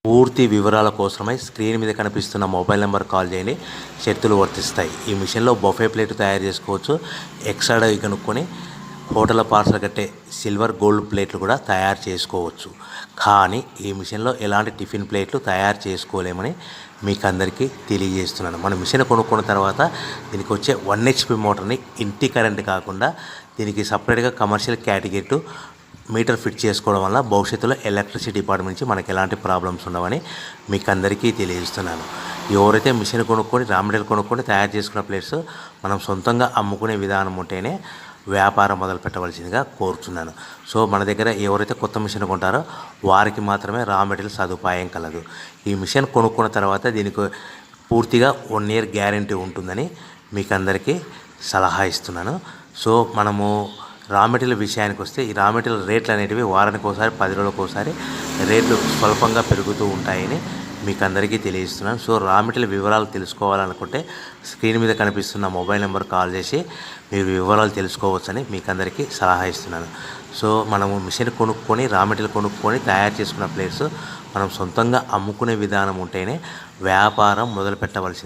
పూర్తి వివరాల కోసమై స్క్రీన్ మీద కనిపిస్తున్న మొబైల్ నెంబర్ కాల్ చేయండి. షరతులు వర్తిస్తాయి. ఈ మిషన్లో బొఫే ప్లేట్ తయారు చేసుకోవచ్చు. ఎక్స్ట్రా కనుక్కొని హోటల్ పార్సల్ కట్టే సిల్వర్ గోల్డ్ ప్లేట్లు కూడా తయారు చేసుకోవచ్చు. కానీ ఈ మిషన్లో ఎలాంటి టిఫిన్ ప్లేట్లు తయారు చేసుకోలేమని మీకు అందరికీ తెలియజేస్తున్నాను. మన మిషన్ కొనుక్కున్న తర్వాత దీనికి వచ్చే 1 HP మోటార్ని ఇంటి కరెంట్ కాకుండా దీనికి సపరేట్గా కమర్షియల్ కేటగిరీ మీటర్ ఫిట్ చేసుకోవడం వల్ల భవిష్యత్తులో ఎలక్ట్రిసిటీ డిపార్ట్మెంట్ నుంచి మనకి ఎలాంటి ప్రాబ్లమ్స్ ఉండవని మీకు అందరికీ తెలియజేస్తున్నాను. ఎవరైతే మిషన్ కొనుక్కొని రా మెటీరియల్ కొనుక్కొని తయారు చేసుకున్న ప్లేట్స్ మనం సొంతంగా అమ్ముకునే విధానం ఉంటేనే వ్యాపారం మొదలు పెట్టవలసిందిగా కోరుతున్నాను. సో మన దగ్గర ఎవరైతే కొత్త మిషన్ కొంటారో వారికి మాత్రమే రా మెటీరియల్ సదుపాయం కలదు. ఈ మిషన్ కొనుక్కున్న తర్వాత దీనికి పూర్తిగా 1 year గ్యారంటీ ఉంటుందని మీకు అందరికీ సలహా ఇస్తున్నాను. సో మనము రా మెటీరియల్ విషయానికి వస్తే ఈ రా మెటీరియల్ రేట్లు అనేటివి వారానికి ఒకసారి 10 రోజులకు ఒకసారి రేట్లు స్వల్పంగా పెరుగుతూ ఉంటాయని మీకు అందరికీ తెలియజేస్తున్నాను. సో రా మెటీరియల్ వివరాలు తెలుసుకోవాలనుకుంటే స్క్రీన్ మీద కనిపిస్తున్న మొబైల్ నెంబర్ కాల్ చేసి మీరు వివరాలు తెలుసుకోవచ్చని మీకు అందరికీ సలహా ఇస్తున్నాను. సో మనము మిషన్ కొనుక్కొని రా మెటీరియల్ కొనుక్కొని తయారు చేసుకున్న ప్లేట్స్ మనం సొంతంగా అమ్ముకునే విధానం ఉంటేనే వ్యాపారం మొదలు పెట్టవలసింది.